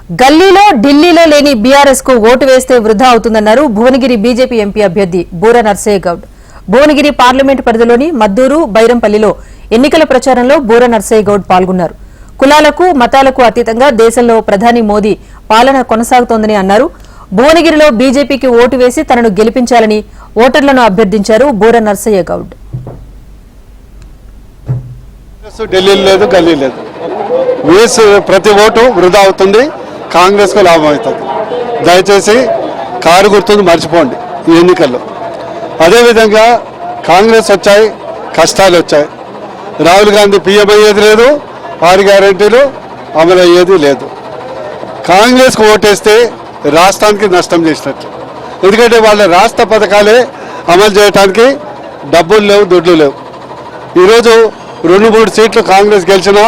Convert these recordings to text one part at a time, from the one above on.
గల్లీలో ఢిల్లీలో లేని బీఆర్ఎస్ కు ఓటు వేస్తే వృధా అవుతుందన్నారు భువనగిరి బీజేపీ ఎంపీ అభ్యర్థి బూర నర్సయ్య గౌడ్. భువనగిరి పార్లమెంటు పరిధిలోని మద్దూరు, బైరంపల్లిలో ఎన్నికల ప్రచారంలో బూర నర్సయ్య గౌడ్ పాల్గొన్నారు. కులాలకు, మతాలకు అతీతంగా దేశంలో ప్రధాని మోదీ పాలన కొనసాగుతోందని అన్నారు. భువనగిరిలో బీజేపీకి ఓటు వేసి తనను గెలిపించాలని ఓటర్లను అభ్యర్థించారు బూర నర్సయ్య గౌడ్. ఢిల్లీ లేదు, గల్లీ లేదు, వేసి ప్రతి ఓటు వృధా అవుతుంది, కాంగ్రెస్ కు లాభం అవుతుంది. దయచేసి కారు గుర్తును మర్చిపోండి ఈ ఎన్నికల్లో. అదేవిధంగా కాంగ్రెస్ వచ్చాయి, కష్టాలు వచ్చాయి. రాహుల్ గాంధీ పీఎం అయ్యేది లేదు, 6 గ్యారెంటీలు అమలు అయ్యేది లేదు. కాంగ్రెస్కు ఓటేస్తే రాష్ట్రానికి నష్టం చేసినట్టు. ఎందుకంటే వాళ్ళ రాష్ట్ర పథకాలే అమలు చేయడానికి డబ్బులు లేవు, దుడ్లు లేవు. ఈరోజు 2-3 సీట్లు కాంగ్రెస్ గెలిచినా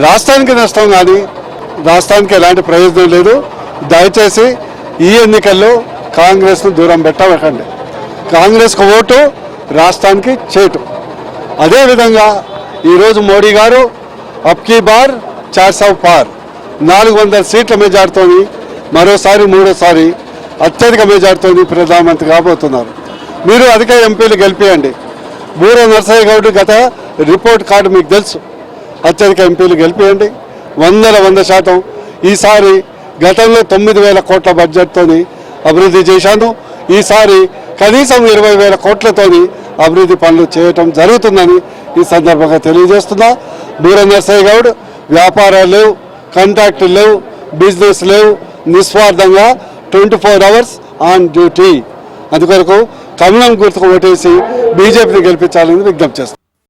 రాష్ట్రానికి నష్టం, కానీ రాష్ట్రానికి ఎలాంటి ప్రయోజనం లేదు. దయచేసి ఈ ఎన్నికల్లో కాంగ్రెస్ను దూరం పెట్టకండి. కాంగ్రెస్కు ఓటు రాష్ట్రానికి చేటు. అదేవిధంగా ఈరోజు మోడీ గారు అబ్కీ బార్ 400 పార్ 400 సీట్ల మెజార్టీతో మరోసారి మూడోసారి అత్యధిక మెజార్టీతో ప్రధానమంత్రి కాబోతున్నారు. మీరు అధిక ఎంపీలు గెలిపియండి. బూర నర్సయ్య గౌడ్ గత రిపోర్ట్ కార్డు మీకు తెలుసు. అత్యధిక ఎంపీలు గెలిపియండి. 100% ఈసారి గతంలో 9,000 కోట్ల బడ్జెట్తో అభివృద్ధి చేశాను. ఈసారి కనీసం 20,000 కోట్లతో అభివృద్ధి పనులు చేయటం జరుగుతుందని ఈ సందర్భంగా తెలియజేస్తున్నా. బూర నర్సయ్య గౌడ్ వ్యాపారాలు లేవు, కాంట్రాక్టులు లేవు, బిజినెస్ లేవు, నిస్వార్థంగా 24 అవర్స్ ఆన్ డ్యూటీ. అందుకొరకు కమలం గుర్తుకు ఓటేసి బీజేపీని గెలిపించాలని విజ్ఞప్తి చేస్తాను.